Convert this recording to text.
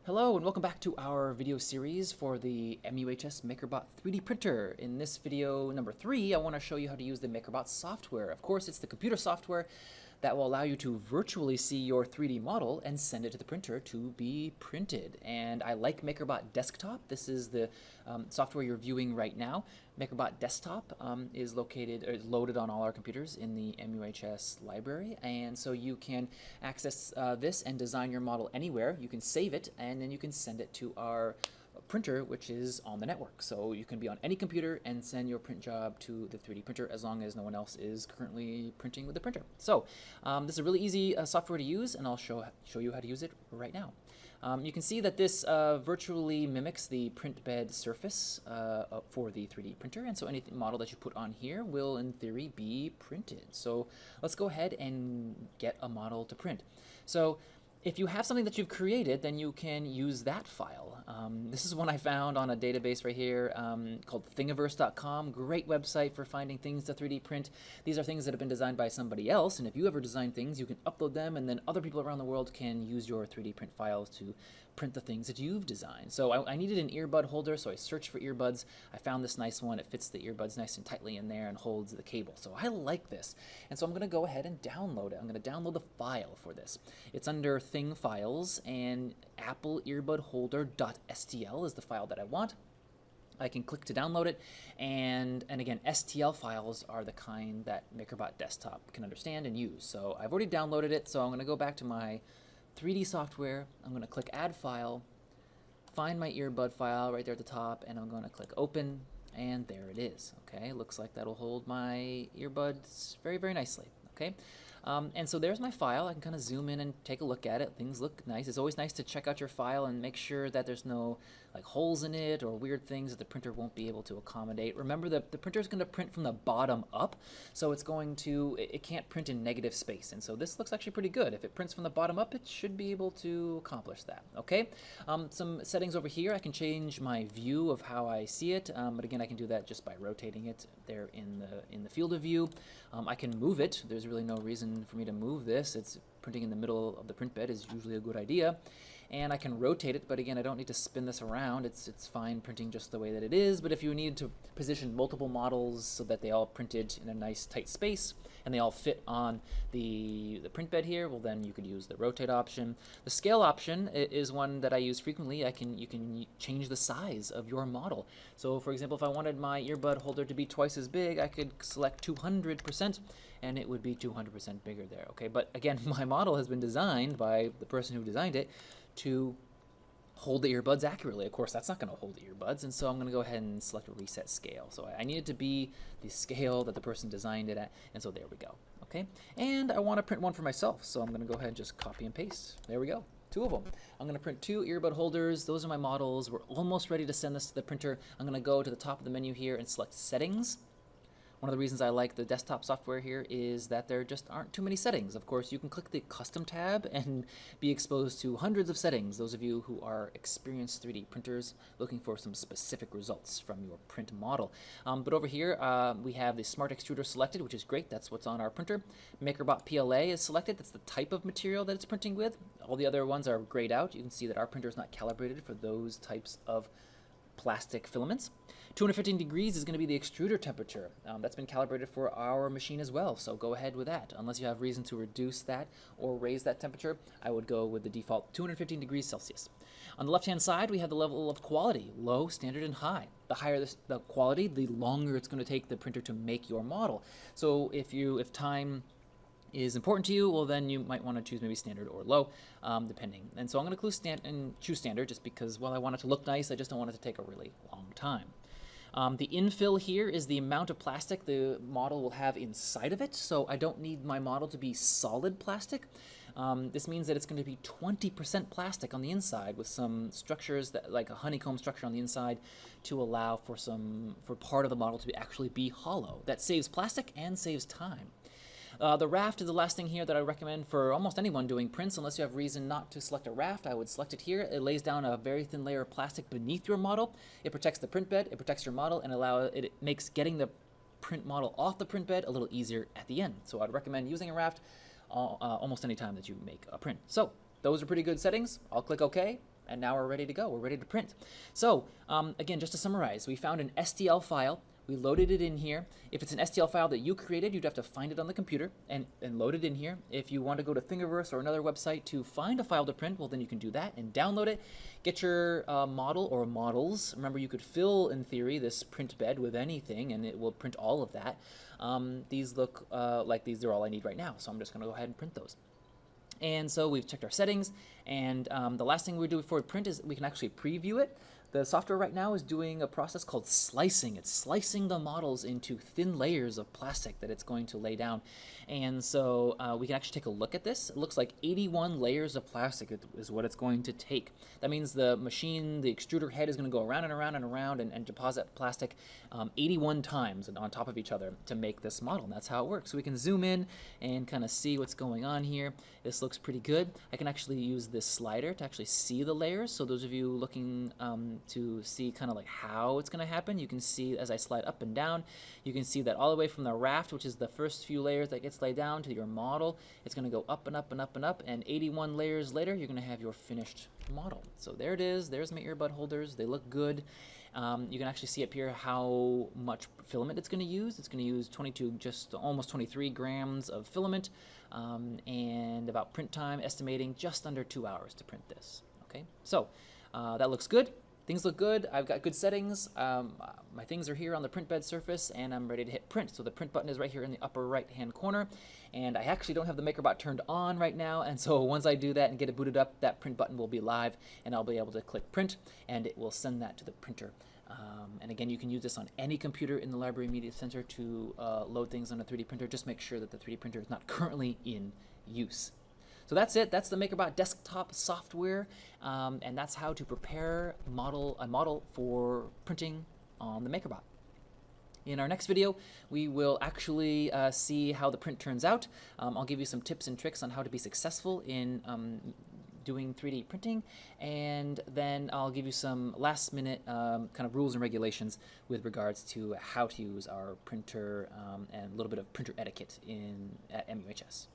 Hello and welcome back to our video series for the MUHS Makerbot 3D printer. In this video number 3, I want to show you how to use the Makerbot software. Of course, it's the computer software that will allow you to virtually see your 3D model and send it to the printer to be printed. And I like Makerbot Desktop. This is the software you're viewing right now. Makerbot Desktop is loaded on all our computers in the MUHS library, and so you can access this and design your model anywhere. You can save it, and then you can send it to our printer, which is on the network. So you can be on any computer and send your print job to the 3D printer as long as no one else is currently printing with the printer. So this is a really easy software to use, and I'll show you how to use it right now. You can see that this virtually mimics the print bed surface for the 3D printer, and so any model that you put on here will in theory be printed. So let's go ahead and get a model to print. So if you have something that you've created, then you can use that file. This is one I found on a database right here called Thingiversecom. Great website for finding things to 3D print. These are things that have been designed by somebody else, and if you ever design things, you can upload them, and then other people around the world can use your 3D print files to print the things that you've designed. So I needed an earbud holder, so I searched for earbuds. I found this nice one. It fits the earbuds nice and tightly in there and holds the cable. So I like this. And so I'm going to go ahead and download it. I'm going to download the file for this. It's under Thing Files, and Apple Earbud Holder.stl is the file that I want. I can click to download it, and again, STL files are the kind that Makerbot Desktop can understand and use. So I've already downloaded it, so I'm going to go back to my 3D software. I'm going to click Add File, find my earbud file right there at the top, and I'm going to click Open, and there it is. Okay, looks like that'll hold my earbuds very, very nicely. Okay. And so there's my file. I can kind of zoom in and take a look at it. Things look nice. It's always nice to check out your file and make sure that there's no like holes in it or weird things that the printer won't be able to accommodate. Remember that the printer is going to print from the bottom up, so it can't print in negative space. And so this looks actually pretty good. If it prints from the bottom up, it should be able to accomplish that. Okay. Some settings over here. I can change my view of how I see it, but again, I can do that just by rotating it there in the field of view. I can move it. There's really no reason for me to move this. It's printing in the middle of the print bed is usually a good idea. And I can rotate it, but again, I don't need to spin this around. It's fine printing just the way that it is, but if you need to position multiple models so that they all printed in a nice tight space and they all fit on the print bed here, well then you could use the rotate option. The scale option is one that I use frequently. You can change the size of your model. So for example, if I wanted my earbud holder to be twice as big, I could select 200% and it would be 200% bigger there. Okay, but again, my model has been designed by the person who designed it to hold the earbuds accurately. Of course, that's not going to hold the earbuds, and so I'm going to go ahead and select a reset scale. So I need it to be the scale that the person designed it at, and so there we go. Okay, and I want to print one for myself, so I'm going to go ahead and just copy and paste. There we go. 2 of them. I'm going to print 2 earbud holders. Those are my models. We're almost ready to send this to the printer. I'm going to go to the top of the menu here and select Settings. One of the reasons I like the desktop software here is that there just aren't too many settings. Of course, you can click the Custom tab and be exposed to hundreds of settings, those of you who are experienced 3D printers looking for some specific results from your print model. But over here, we have the Smart Extruder selected, which is great. That's what's on our printer. Makerbot PLA is selected. That's the type of material that it's printing with. All the other ones are grayed out. You can see that our printer is not calibrated for those types of plastic filaments. 215 degrees is going to be the extruder temperature. That's been calibrated for our machine as well, so go ahead with that. Unless you have reason to reduce that or raise that temperature, I would go with the default 215 degrees Celsius. On the left-hand side, we have the level of quality, low, standard, and high. The higher the quality, the longer it's going to take the printer to make your model. So if time is important to you, well then you might want to choose maybe standard or low, depending. And so I'm going to choose standard just because, well, I want it to look nice, I just don't want it to take a really long time. The infill here is the amount of plastic the model will have inside of it, so I don't need my model to be solid plastic. This means that it's going to be 20% plastic on the inside with some structures that, like a honeycomb structure on the inside, to allow for part of the model to actually be hollow. That saves plastic and saves time. The raft is the last thing here that I recommend for almost anyone doing prints. Unless you have reason not to select a raft, I would select it here. It lays down a very thin layer of plastic beneath your model. It protects the print bed, it protects your model, and it makes getting the print model off the print bed a little easier at the end. So I'd recommend using a raft almost any time that you make a print. So those are pretty good settings. I'll click OK, and now we're ready to go. We're ready to print. So again, just to summarize, we found an STL file. We loaded it in here. If it's an STL file that you created, you'd have to find it on the computer and load it in here. If you want to go to Thingiverse or another website to find a file to print, well, then you can do that and download it. Get your model or models. Remember, you could fill, in theory, this print bed with anything, and it will print all of that. These look like these are all I need right now, so I'm just going to go ahead and print those. And so we've checked our settings, and the last thing we do before we print is we can actually preview it. The software right now is doing a process called slicing. It's slicing the models into thin layers of plastic that it's going to lay down. And so we can actually take a look at this. It looks like 81 layers of plastic is what it's going to take. That means the machine, the extruder head, is going to go around and around and around and deposit plastic 81 times on top of each other to make this model. And that's how it works. So we can zoom in and kind of see what's going on here. This looks pretty good. I can actually use this slider to actually see the layers. So those of you looking to see kind of like how it's going to happen, you can see as I slide up and down, you can see that all the way from the raft, which is the first few layers that gets laid down, to your model, it's going to go up and up and up and up, and 81 layers later, you're going to have your finished model. So there it is. There's my earbud holders. They look good. You can actually see up here how much filament it's going to use. It's going to use just almost 23 grams of filament, and about print time, estimating just under 2 hours to print this. Okay, so that looks good. Things look good. I've got good settings. My things are here on the print bed surface, and I'm ready to hit print. So the print button is right here in the upper right-hand corner, and I actually don't have the Makerbot turned on right now, and so once I do that and get it booted up, that print button will be live, and I'll be able to click print, and it will send that to the printer. And again, you can use this on any computer in the Library Media Center to load things on a 3D printer. Just make sure that the 3D printer is not currently in use. So that's it. That's the Makerbot desktop software, and that's how to prepare a model for printing on the Makerbot. In our next video, we will actually see how the print turns out. I'll give you some tips and tricks on how to be successful in doing 3D printing, and then I'll give you some last-minute kind of rules and regulations with regards to how to use our printer and a little bit of printer etiquette at MUHS.